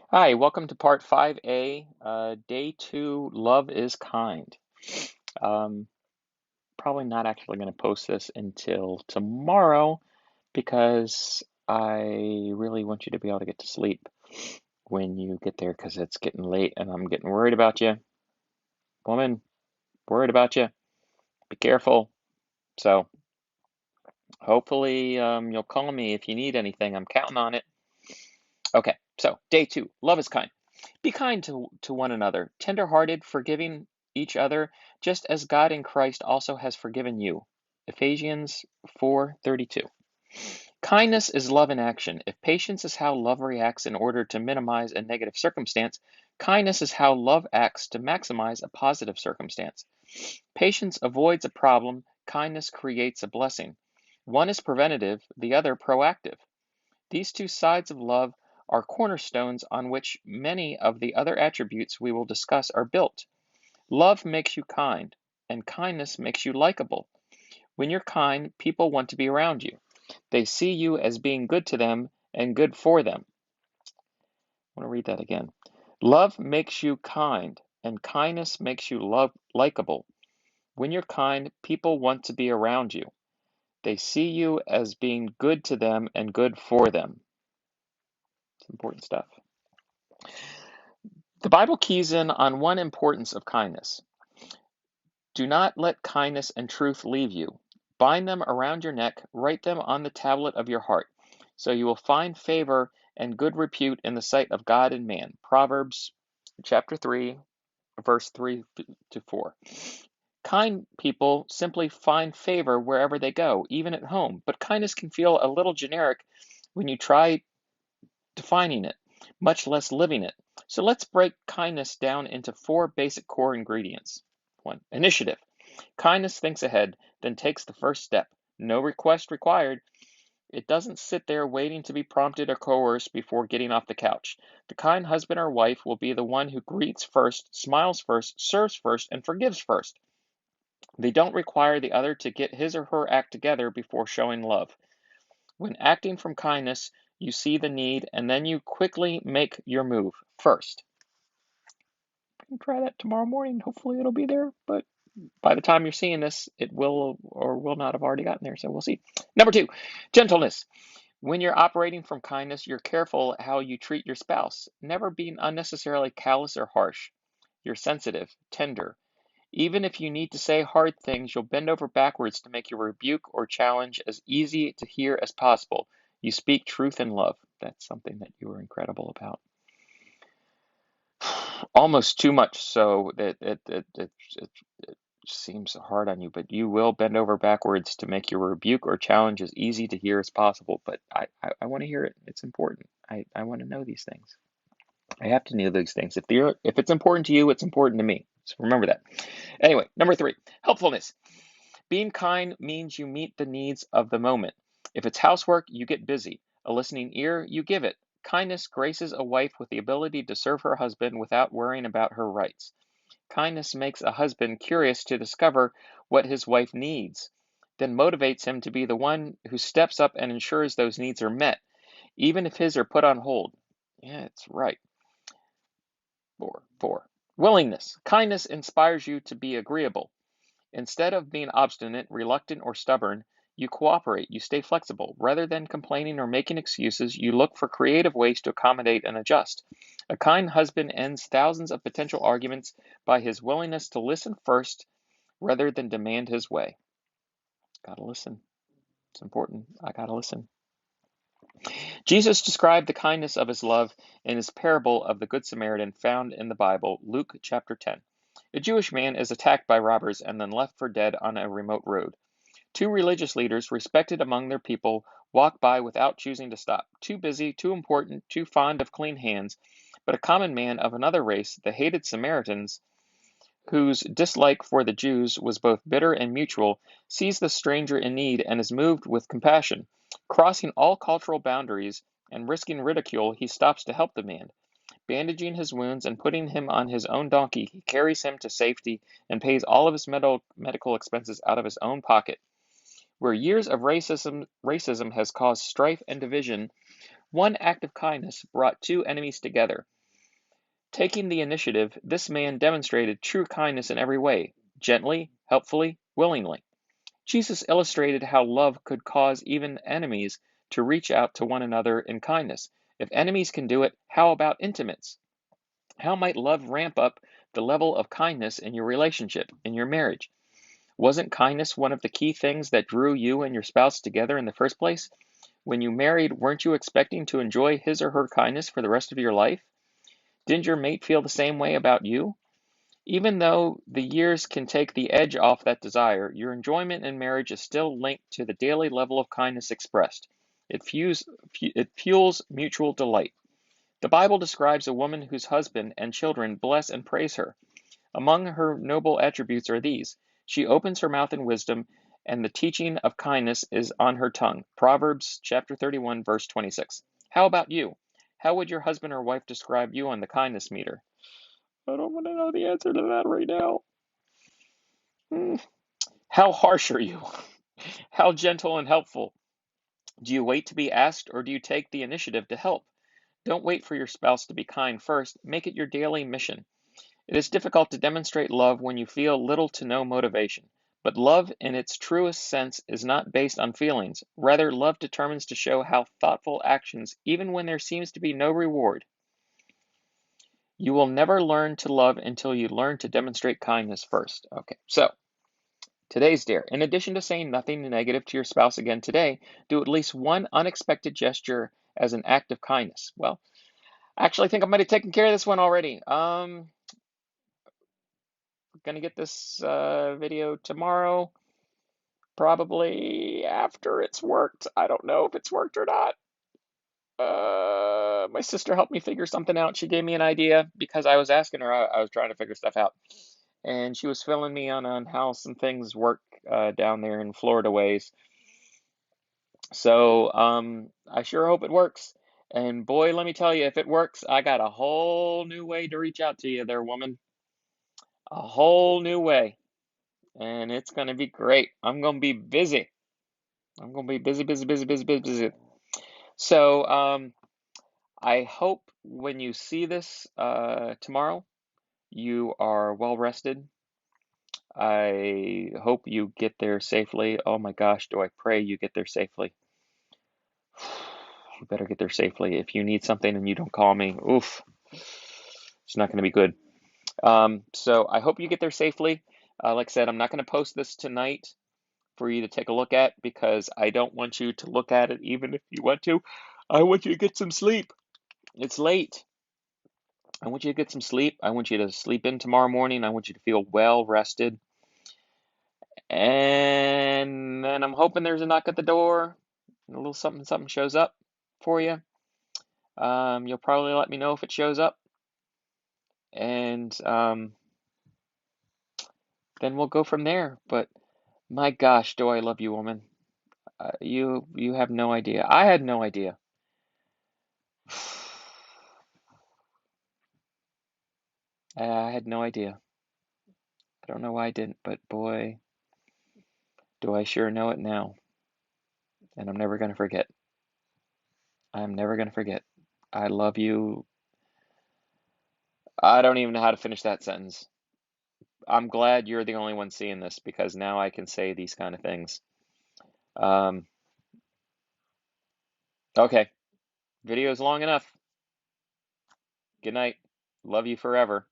Hi, welcome to part 5A, day 2, Love is Kind. Um, Probably not actually going to post this until tomorrow because I really want you to be able to get to sleep when you get there because it's getting late and I'm getting worried about you. Woman, worried about you. Be careful. So hopefully you'll call me if you need anything. I'm counting on it. Okay, so day 2, Love is Kind. Be kind to one another, tender-hearted, forgiving each other, just as God in Christ also has forgiven you. Ephesians 4:32. Kindness is love in action. If patience is how love reacts in order to minimize a negative circumstance, kindness is how love acts to maximize a positive circumstance. Patience avoids a problem, kindness creates a blessing. One is preventative, the other proactive. These two sides of love are cornerstones on which many of the other attributes we will discuss are built. Love makes you kind, and kindness makes you likable. When you're kind, people want to be around you. They see you as being good to them and good for them. I want to read that again. Love makes you kind, and kindness makes you likable. When you're kind, people want to be around you. They see you as being good to them and good for them. It's important stuff. The Bible keys in on one importance of kindness. Do not let kindness and truth leave you. Bind them around your neck, write them on the tablet of your heart, so you will find favor and good repute in the sight of God and man. Proverbs chapter 3, verse 3 to 4. Kind people simply find favor wherever they go, even at home, but kindness can feel a little generic when you try defining it, much less living it. So let's break kindness down into 4 basic core ingredients. 1. Initiative. Kindness thinks ahead, then takes the first step. No request required. It doesn't sit there waiting to be prompted or coerced before getting off the couch. The kind husband or wife will be the one who greets first, smiles first, serves first, and forgives first. They don't require the other to get his or her act together before showing love. When acting from kindness, you see the need and then you quickly make your move first. I can try that tomorrow morning. Hopefully it'll be there, but by the time you're seeing this, it will or will not have already gotten there, so we'll see. Number 2, gentleness. When you're operating from kindness, you're careful how you treat your spouse, never being unnecessarily callous or harsh. You're sensitive, tender. Even if you need to say hard things, you'll bend over backwards to make your rebuke or challenge as easy to hear as possible. You speak truth in love. That's something that you are incredible about. Almost too much so that it seems hard on you, but you will bend over backwards to make your rebuke or challenge as easy to hear as possible. But I want to hear it. It's important. I want to know these things. I have to know these things. If it's important to you, it's important to me. So remember that. Anyway, number 3, helpfulness. Being kind means you meet the needs of the moment. If it's housework, you get busy. A listening ear, you give it. Kindness graces a wife with the ability to serve her husband without worrying about her rights. Kindness makes a husband curious to discover what his wife needs, then motivates him to be the one who steps up and ensures those needs are met, even if his are put on hold. Yeah, it's right. 4. Willingness. Kindness inspires you to be agreeable. Instead of being obstinate, reluctant, or stubborn, you cooperate, you stay flexible. Rather than complaining or making excuses, you look for creative ways to accommodate and adjust. A kind husband ends thousands of potential arguments by his willingness to listen first rather than demand his way. Gotta listen. It's important. I gotta listen. Jesus described the kindness of his love in his parable of the Good Samaritan found in the Bible, Luke chapter 10. A Jewish man is attacked by robbers and then left for dead on a remote road. 2 religious leaders, respected among their people, walk by without choosing to stop. Too busy, too important, too fond of clean hands. But a common man of another race, the hated Samaritans, whose dislike for the Jews was both bitter and mutual, sees the stranger in need and is moved with compassion. Crossing all cultural boundaries and risking ridicule, he stops to help the man. Bandaging his wounds and putting him on his own donkey, he carries him to safety and pays all of his medical expenses out of his own pocket. Where years of racism has caused strife and division, one act of kindness brought 2 enemies together. Taking the initiative, this man demonstrated true kindness in every way, gently, helpfully, willingly. Jesus illustrated how love could cause even enemies to reach out to one another in kindness. If enemies can do it, how about intimates? How might love ramp up the level of kindness in your relationship, in your marriage? Wasn't kindness one of the key things that drew you and your spouse together in the first place? When you married, weren't you expecting to enjoy his or her kindness for the rest of your life? Didn't your mate feel the same way about you? Even though the years can take the edge off that desire, your enjoyment in marriage is still linked to the daily level of kindness expressed. It fuels mutual delight. The Bible describes a woman whose husband and children bless and praise her. Among her noble attributes are these: she opens her mouth in wisdom, and the teaching of kindness is on her tongue. Proverbs chapter 31, verse 26. How about you? How would your husband or wife describe you on the kindness meter? I don't want to know the answer to that right now. How harsh are you? How gentle and helpful? Do you wait to be asked, or do you take the initiative to help? Don't wait for your spouse to be kind first. Make it your daily mission. It is difficult to demonstrate love when you feel little to no motivation. But love in its truest sense is not based on feelings. Rather, love determines to show how thoughtful actions, even when there seems to be no reward. You will never learn to love until you learn to demonstrate kindness first. Okay, so today's dare. In addition to saying nothing negative to your spouse again today, do at least one unexpected gesture as an act of kindness. Well, I actually think I might have taken care of this one already. Gonna get this video tomorrow, probably after it's worked. I don't know if it's worked or not. My sister helped me figure something out. She gave me an idea because I was asking her. I was trying to figure stuff out, and she was filling me on how some things work down there in Florida ways. So I sure hope it works. And boy, let me tell you, if it works, I got a whole new way to reach out to you there, woman. A whole new way. And it's going to be great. I'm going to be busy. I'm going to be busy, busy, busy, busy, busy, busy. So I hope when you see this tomorrow, you are well rested. I hope you get there safely. Oh my gosh, do I pray you get there safely. You better get there safely. If you need something and you don't call me, oof, it's not going to be good. So I hope you get there safely. Like I said, I'm not going to post this tonight for you to take a look at because I don't want you to look at it even if you want to. I want you to get some sleep. It's late. I want you to get some sleep. I want you to sleep in tomorrow morning. I want you to feel well rested. And then I'm hoping there's a knock at the door. A little something, something shows up for you. You'll probably let me know if it shows up. And then we'll go from there. But my gosh, do I love you, woman. You have no idea. I had no idea. I had no idea. I don't know why I didn't, but boy, do I sure know it now. And I'm never going to forget. I'm never going to forget. I love you. I don't even know how to finish that sentence. I'm glad you're the only one seeing this because now I can say these kind of things. Um, okay, video's long enough. Good night. Love you forever.